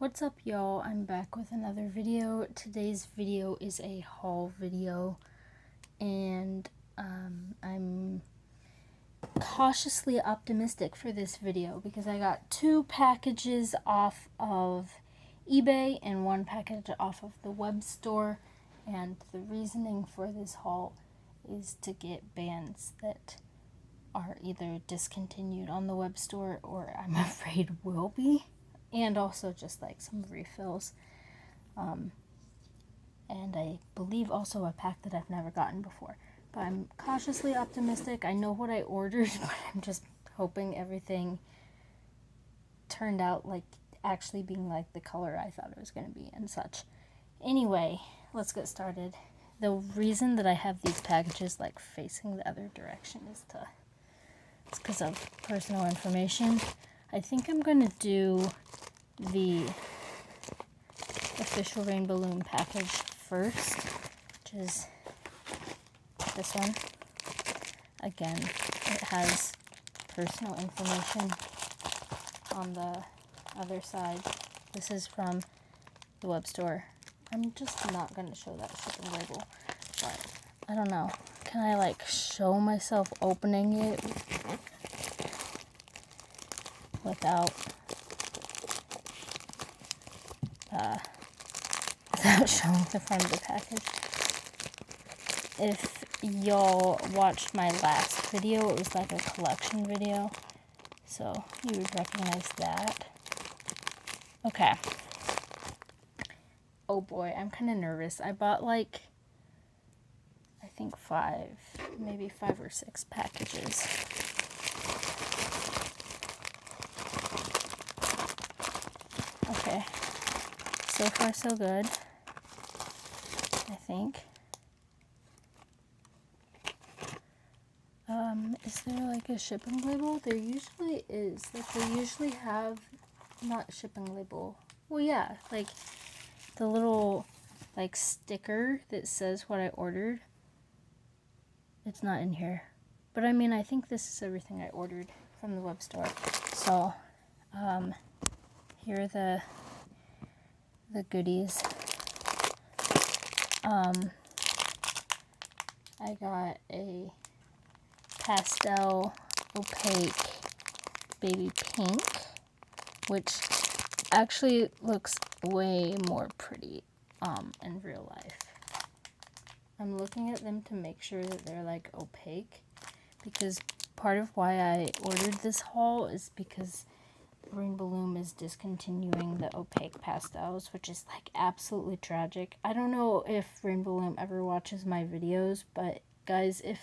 What's up, y'all? I'm back with another video. Today's video is a haul video, and I'm cautiously optimistic for this video because I got 2 packages off of eBay and 1 package off of the Webstore, and the reasoning for this haul is to get bands that are either discontinued on the Webstore or I'm afraid will be. And also just like some refills. And I believe also a pack that I've never gotten before. But I'm cautiously optimistic. I know what I ordered, but I'm just hoping everything turned out like actually being like the color I thought it was going to be and such. Anyway, let's get started. The reason that I have these packages like facing the other direction is it's because of personal information. I think I'm going to do the official Rainbow Loom package first, which is this one. Again, it has personal information on the other side. This is from the Webstore. I'm just not going to show that shipping label, but I don't know. Can I like show myself opening it without showing the front of the package? If y'all watched my last video, it was like a collection video, so you would recognize that. Okay. Oh boy, I'm kind of nervous. I bought like, I think 5 or 6 packages. Okay, so far so good, I think. Is there like a shipping label? There usually is. Like they usually have, not shipping label. Well, yeah, like the little like sticker that says what I ordered. It's not in here. But I mean, I think this is everything I ordered from the Webstore. So, here are the goodies. I got a pastel opaque baby pink, which actually looks way more pretty in real life. I'm looking at them to make sure that they're like opaque, because part of why I ordered this haul is because Rainbow Loom is discontinuing the opaque pastels, which is like absolutely tragic. I don't know if Rainbow Loom ever watches my videos, but guys, if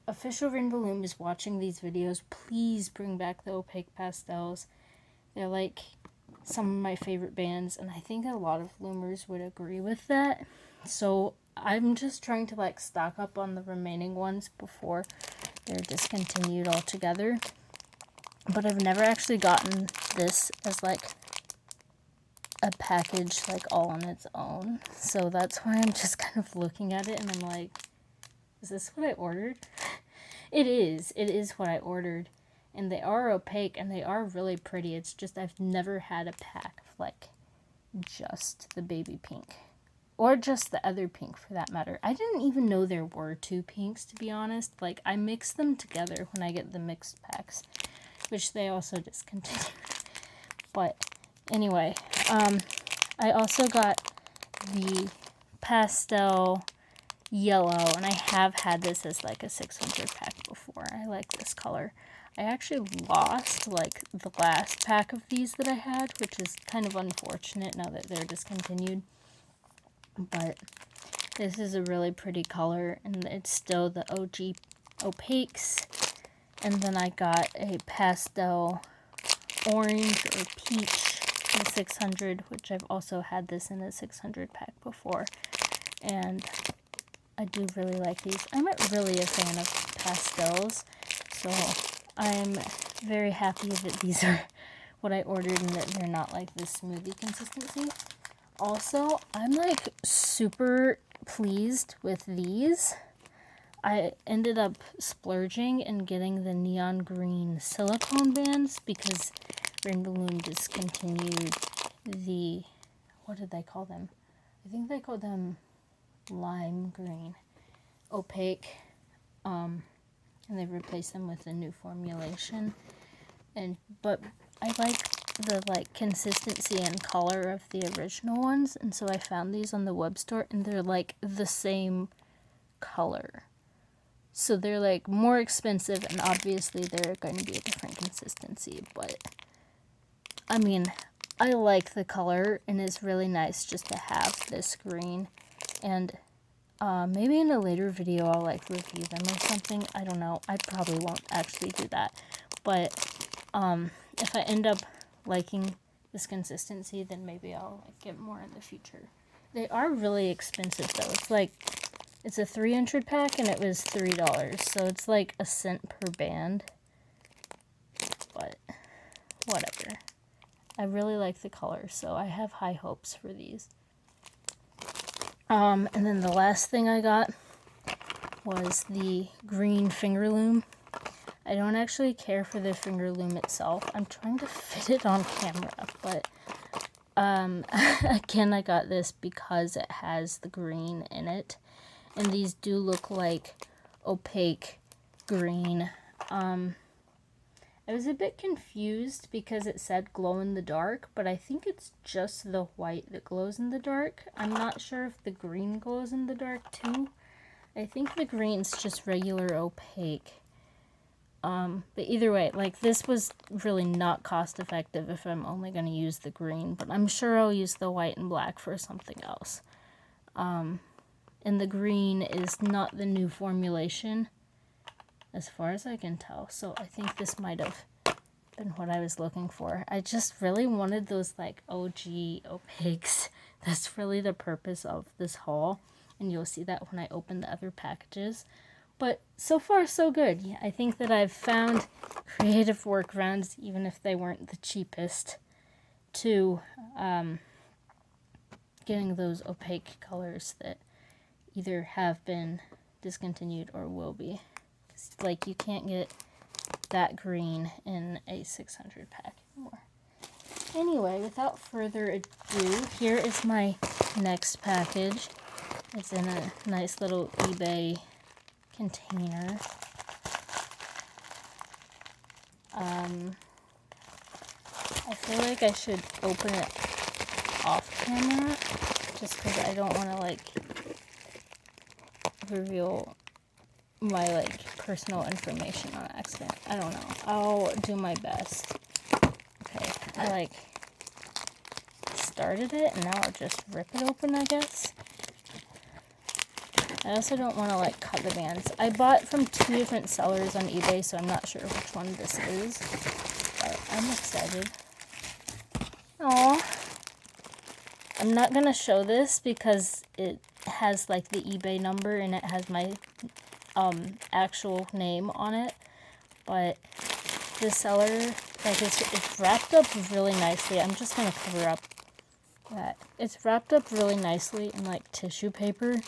official Rainbow Loom is watching these videos, please bring back the opaque pastels. They're like some of my favorite bands, and I think a lot of Loomers would agree with that. So I'm just trying to like stock up on the remaining ones before they're discontinued altogether. But I've never actually gotten this as like a package like all on its own. So that's why I'm just kind of looking at it and I'm like, is this what I ordered? It is what I ordered. And they are opaque and they are really pretty. It's just I've never had a pack of like just the baby pink. Or just the other pink for that matter. I didn't even know there were 2 pinks, to be honest. Like I mix them together when I get the mixed packs, which they also discontinued. But anyway, I also got the pastel yellow, and I have had this as like a 600 pack before. I like this color. I actually lost like the last pack of these that I had, which is kind of unfortunate now that they're discontinued. But this is a really pretty color, and it's still the OG opaques. And then I got a pastel orange or peach in 600, which I've also had this in a 600 pack before. And I do really like these. I'm not really a fan of pastels, so I'm very happy that these are what I ordered and that they're not like this smoothie consistency. Also, I'm like super pleased with these. I ended up splurging and getting the neon green silicone bands because Rainbow Loom discontinued the, what did they call them? I think they called them lime green, opaque, and they replaced them with a new formulation. But I like the consistency and color of the original ones, and so I found these on the Webstore, and they're like the same color. So they're like more expensive, and obviously they're going to be a different consistency, but I mean, I like the color, and it's really nice just to have this green. And maybe in a later video I'll like review them or something. I don't know. I probably won't actually do that. But if I end up liking this consistency, then maybe I'll like, get more in the future. They are really expensive though. It's a 300 pack and it was $3. So it's like a cent per band. But whatever. I really like the color, so I have high hopes for these. And then the last thing I got was the green finger loom. I don't actually care for the finger loom itself. I'm trying to fit it on camera, but again, I got this because it has the green in it. And these do look like opaque green. I was a bit confused because it said glow in the dark, but I think it's just the white that glows in the dark. I'm not sure if the green glows in the dark too. I think the green's just regular opaque. But either way, like this was really not cost effective if I'm only going to use the green, but I'm sure I'll use the white and black for something else. And the green is not the new formulation, as far as I can tell, so I think this might have been what I was looking for. I just really wanted those like OG opaques. That's really the purpose of this haul, and you'll see that when I open the other packages. But so far so good. Yeah, I think that I've found creative workarounds, even if they weren't the cheapest, to getting those opaque colors that either have been discontinued or will be. Like, you can't get that green in a 600 pack anymore. Anyway, without further ado, here is my next package. It's in a nice little eBay container. I feel like I should open it off camera, just because I don't want to, like, reveal my personal information on accident. I don't know. I'll do my best. Okay, I started it and now I'll just rip it open, I guess. I also don't want to cut the bands. I bought from 2 different sellers on eBay, so I'm not sure which one this is. But I'm excited. Aww. I'm not gonna show this because it has the eBay number and it has my actual name on it, but the seller, it's wrapped up really nicely. I'm just gonna cover up that. It's wrapped up really nicely in tissue paper,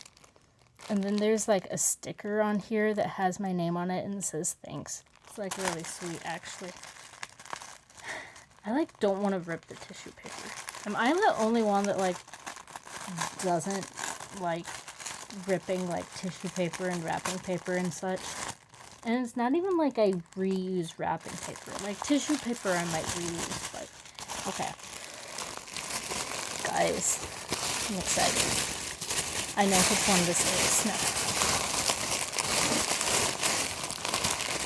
and then there's a sticker on here that has my name on it and it says thanks. It's really sweet, actually. I don't want to rip the tissue paper. Am I the only one that doesn't like ripping tissue paper and wrapping paper and such? And it's not even I reuse wrapping paper. Tissue paper I might reuse, but okay. Guys, I'm excited. I know which one this is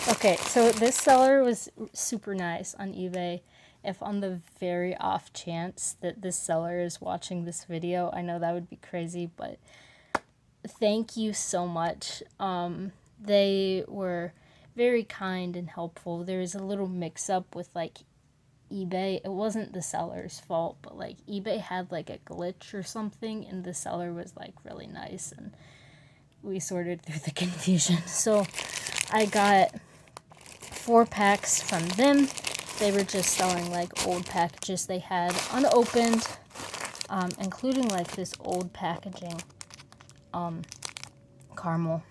now. Okay, so this seller was super nice on eBay. If on the very off chance that this seller is watching this video, I know that would be crazy, but thank you so much. They were very kind and helpful. There was a little mix-up with eBay. It wasn't the seller's fault, but eBay had a glitch or something, and the seller was really nice, and we sorted through the confusion. So I got 4 packs from them. They were just selling old packages they had unopened, including this old packaging caramel.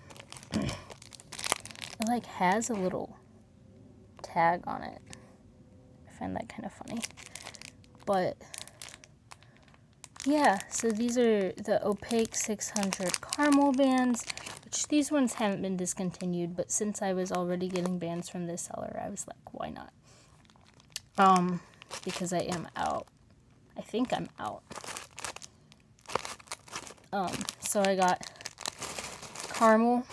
It has a little tag on it. I find that kind of funny. But yeah, so these are the opaque 600 caramel bands, which these ones haven't been discontinued, but since I was already getting bands from this seller, I was like, why not? Because I am out. I think I'm out. So I got caramel.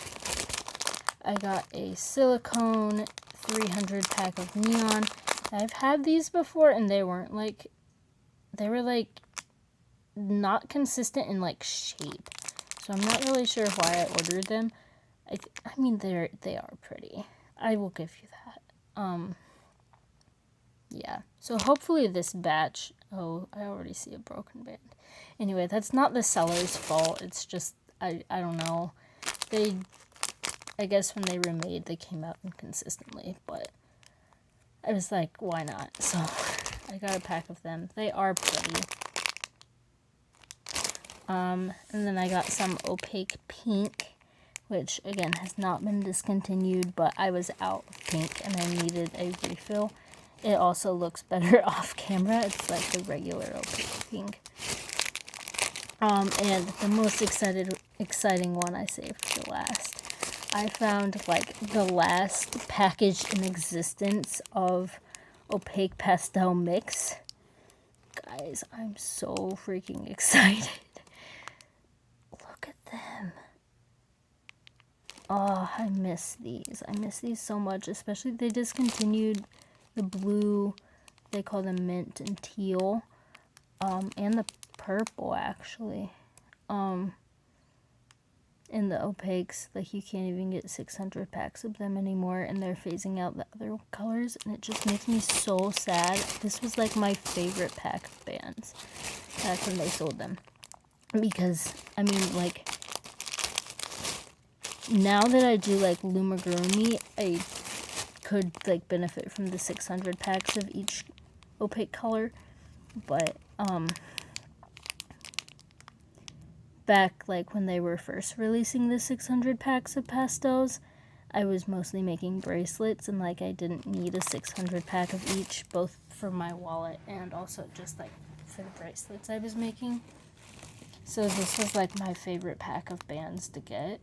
I got a silicone 300 pack of neon. I've had these before and they weren't like, they were like not consistent in like shape. So I'm not really sure why I ordered them. I mean, they are pretty. I will give you that. Yeah. So hopefully this batch, oh, I already see a broken band. Anyway, that's not the seller's fault. It's just, I don't know. I guess when they were made, they came out inconsistently, but I was like, why not? So I got a pack of them. They are pretty. And then I got some opaque pink, which again has not been discontinued, but I was out of pink and I needed a refill. It also looks better off camera. It's like the regular opaque pink. And the most exciting one I saved for last. I found like the last package in existence of opaque pastel mix. Guys, I'm so freaking excited. Look at them. Oh, I miss these. I miss these so much, especially they discontinued the blue, they call them mint and teal, and the purple actually. In the opaques, like you can't even get 600 packs of them anymore, and they're phasing out the other colors, and it just makes me so sad. This was like my favorite pack of bands back when they sold them, because I mean, like, now that I do like Loom, I could like benefit from the 600 packs of each opaque color, but back like when they were first releasing the 600 packs of pastels, I was mostly making bracelets, and like I didn't need a 600 pack of each, both for my wallet and also just like for the bracelets I was making. So this was like my favorite pack of bands to get,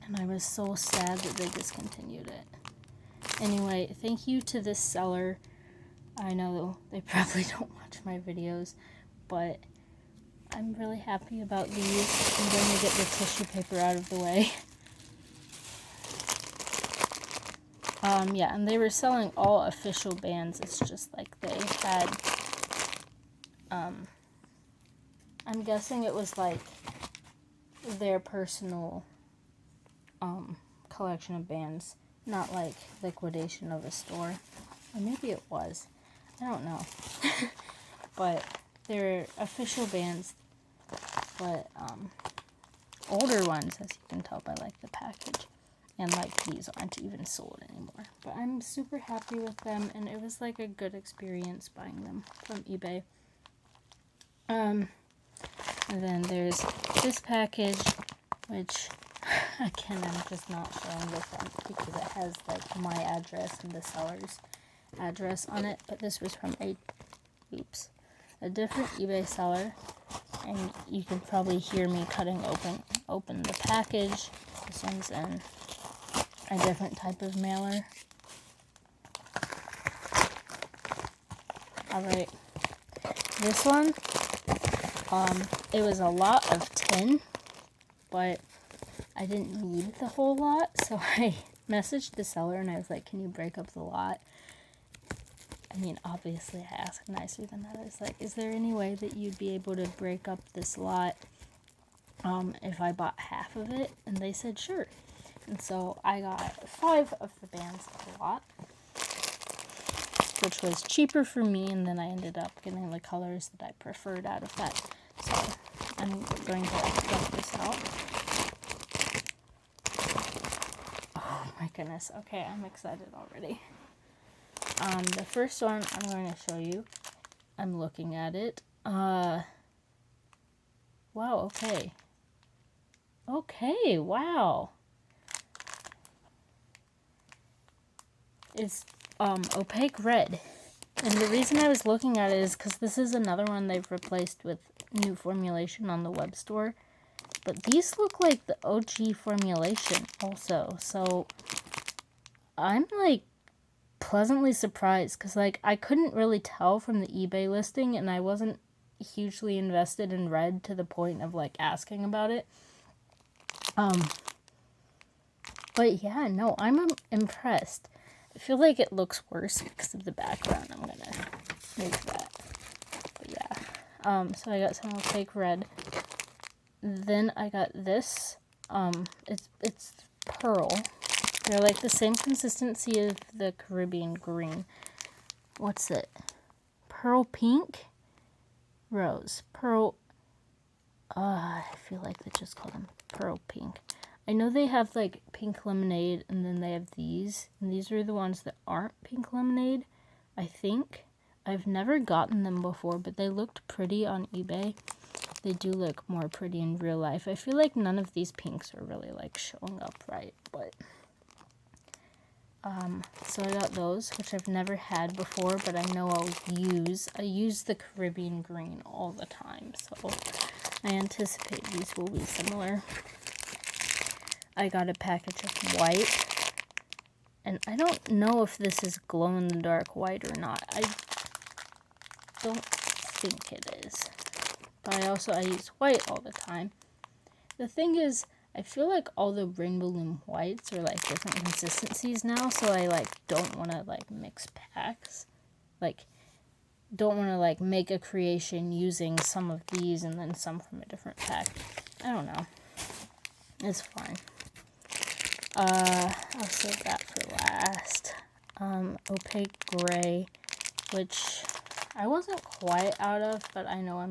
and I was so sad that they discontinued it. Anyway, thank you to this seller. I know they probably don't watch my videos, but I'm really happy about these. I'm going to get the tissue paper out of the way. Yeah, and they were selling all official bands. It's just like they had, I'm guessing it was like their personal collection of bands, not like liquidation of a store. Or maybe it was. I don't know. But they're official bands, but older ones, as you can tell by like the package. And like these aren't even sold anymore. But I'm super happy with them, and it was like a good experience buying them from eBay. And then there's this package, which again I'm just not showing the front because it has like my address and the seller's address on it. But this was from a different eBay seller, and you can probably hear me cutting open the package. This one's in a different type of mailer. Alright, this one, it was a lot of tin, but I didn't need the whole lot, so I messaged the seller and I was like, can you break up the lot? I mean, obviously I asked nicer than that. I was like, is there any way that you'd be able to break up this lot if I bought half of it? And they said sure. And so I got 5 of the bands a lot, which was cheaper for me, and then I ended up getting the colors that I preferred out of that. So I'm going to dump this out. Oh my goodness. Okay, I'm excited already. The first one I'm going to show you. I'm looking at it. Wow, okay. Okay, wow. It's opaque red. And the reason I was looking at it is because this is another one they've replaced with new formulation on the Webstore. But these look like the OG formulation also. So I'm like pleasantly surprised because like I couldn't really tell from the eBay listing, and I wasn't hugely invested in red to the point of like asking about it. But yeah, no, I'm impressed. I feel like it looks worse because of the background. I'm gonna move that. But yeah, so I got some opaque red. Then I got this. It's pearl. They're like the same consistency as the Caribbean green. What's it? Pearl pink? Rose. Pearl. I feel like they just call them pearl pink. I know they have like pink lemonade, and then they have these. And these are the ones that aren't pink lemonade, I think. I've never gotten them before, but they looked pretty on eBay. They do look more pretty in real life. I feel like none of these pinks are really like showing up right, but so I got those, which I've never had before, but I know I'll use. I use the Caribbean green all the time, so I anticipate these will be similar. I got a package of white, and I don't know if this is glow-in-the-dark white or not. I don't think it is. But I use white all the time. The thing is, I feel like all the Rainbow Loom whites are like different consistencies now, so I like don't want to like mix packs. Like, don't want to like make a creation using some of these and then some from a different pack. I don't know. It's fine. I'll save that for last. Opaque gray, which I wasn't quite out of, but I know I'm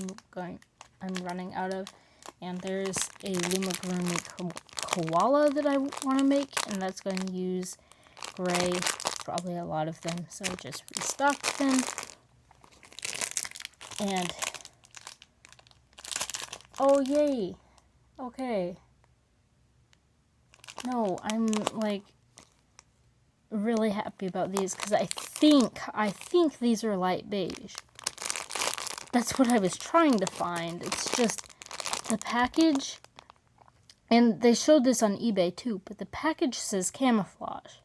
running out of. And there's a Lumagurumi koala that I want to make, and that's going to use gray, probably a lot of them, so I just restocked them. And, oh yay, okay. No, I'm like really happy about these because I think these are light beige. That's what I was trying to find. It's just the package, and they showed this on eBay too, but the package says camouflage.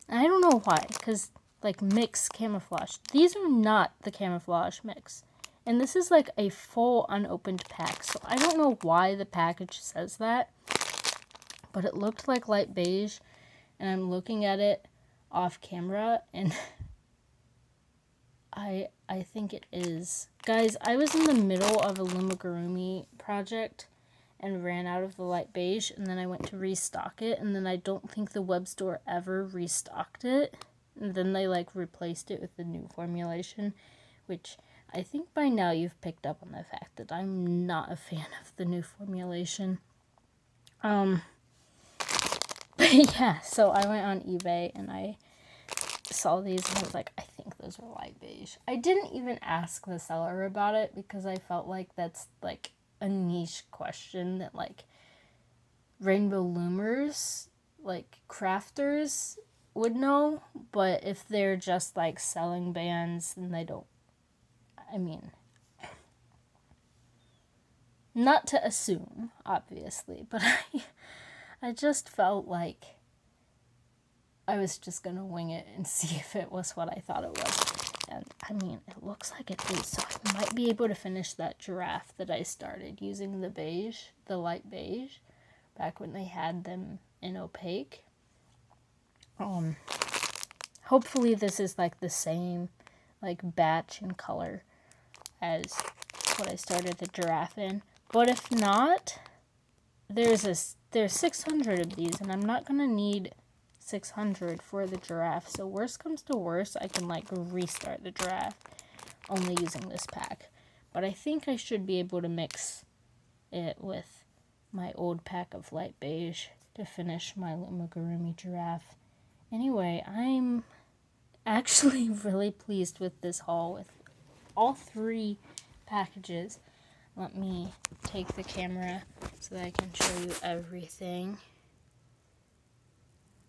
And I don't know why, because like mix camouflage. These are not the camouflage mix. And this is like a full unopened pack, so I don't know why the package says that. But it looked like light beige, and I'm looking at it off camera, and I think it is. Guys, I was in the middle of a Lumagurumi project and ran out of the light beige, and then I went to restock it, and then I don't think the Webstore ever restocked it. And then they like replaced it with the new formulation, which I think by now you've picked up on the fact that I'm not a fan of the new formulation. But yeah, so I went on eBay and I saw these and I was like, I think those are light beige. I didn't even ask the seller about it because I felt like that's like a niche question that like rainbow loomers, like crafters, would know. But if they're just like selling bands, then they don't. I mean, not to assume, obviously, but I just felt like I was just gonna wing it and see if it was what I thought it was. And I mean, it looks like it is, so I might be able to finish that giraffe that I started using the beige, the light beige, back when they had them in opaque. Hopefully this is like the same like batch and color as what I started the giraffe in. But if not, there's 600 of these, and I'm not gonna need 600 for the giraffe. So worst comes to worst, I can like restart the giraffe only using this pack. But I think I should be able to mix it with my old pack of light beige to finish my Lumagurumi giraffe. Anyway, I'm actually really pleased with this haul with all 3 packages. Let me take the camera so that I can show you everything.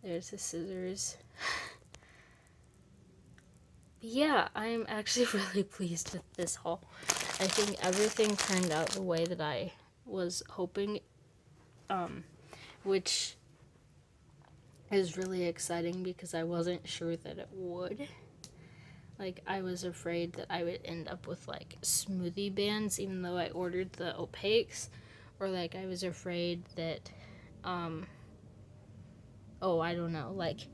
There's the scissors. yeah, I'm actually really pleased with this haul. I think everything turned out the way that I was hoping, which is really exciting because I wasn't sure that it would. Like, I was afraid that I would end up with, like, smoothie bands, even though I ordered the opaques. Or, like, I was afraid that, oh, I don't know, like,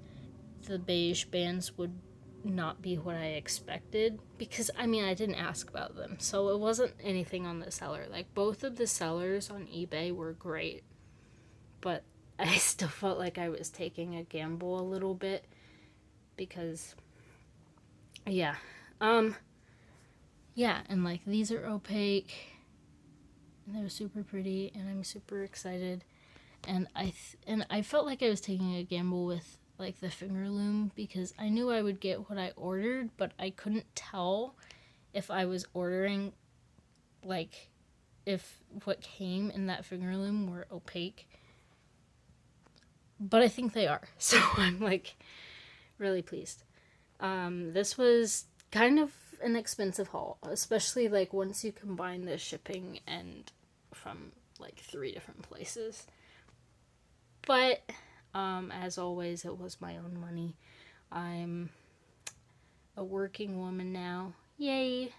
the beige bands would not be what I expected. Because, I mean, I didn't ask about them. So it wasn't anything on the seller. Like, both of the sellers on eBay were great. But I still felt like I was taking a gamble a little bit. Because, yeah. Yeah, and like these are opaque, and they're super pretty, and I'm super excited. And I felt like I was taking a gamble with like the finger loom because I knew I would get what I ordered, but I couldn't tell if I was ordering like if what came in that finger loom were opaque. But I think they are, so I'm like really pleased. This was kind of an expensive haul, especially like once you combine the shipping and from like 3 different places. But as always, it was my own money. I'm a working woman now. Yay!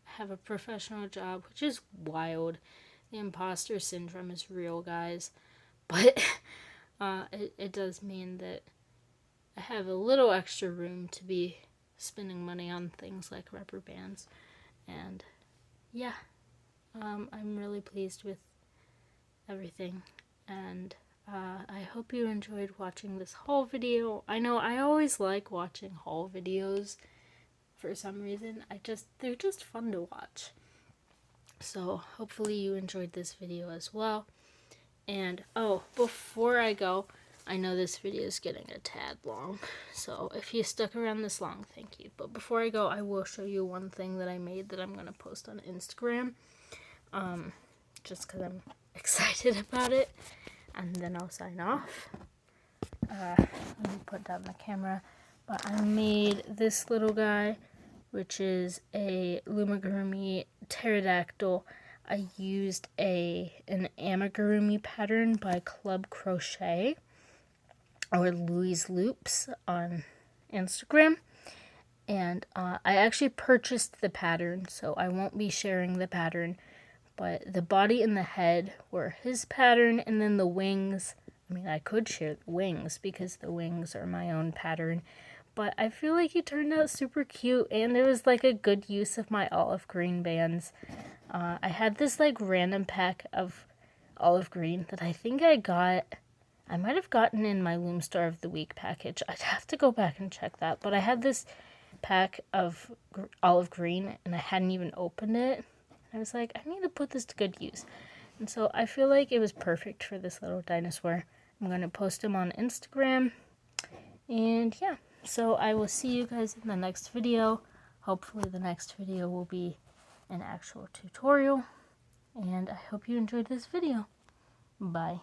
Have a professional job, which is wild. The imposter syndrome is real, guys. But it does mean that I have a little extra room to be spending money on things like rubber bands. And yeah, I'm really pleased with everything. And I hope you enjoyed watching this haul video. I know I always like watching haul videos for some reason. They're just fun to watch. So hopefully you enjoyed this video as well. And oh, before I go, I know this video is getting a tad long, so if you stuck around this long, thank you. But before I go, I will show you one thing that I made that I'm going to post on Instagram, just because I'm excited about it, and then I'll sign off. Let me put down the camera. But I made this little guy, which is a Lumigurumi pterodactyl. I used an amigurumi pattern by Club Crochet or Louise Loops on Instagram. And I actually purchased the pattern, so I won't be sharing the pattern. But the body and the head were his pattern, and then the wings, I mean, I could share the wings because the wings are my own pattern. But I feel like he turned out super cute, and it was like a good use of my olive green bands. I had this like random pack of olive green that I think I might have gotten in my Loom Star of the Week package. I'd have to go back and check that. But I had this pack of olive green, and I hadn't even opened it. I was like, I need to put this to good use. And so I feel like it was perfect for this little dinosaur. I'm going to post him on Instagram. And yeah, so I will see you guys in the next video. Hopefully the next video will be an actual tutorial. And I hope you enjoyed this video. Bye.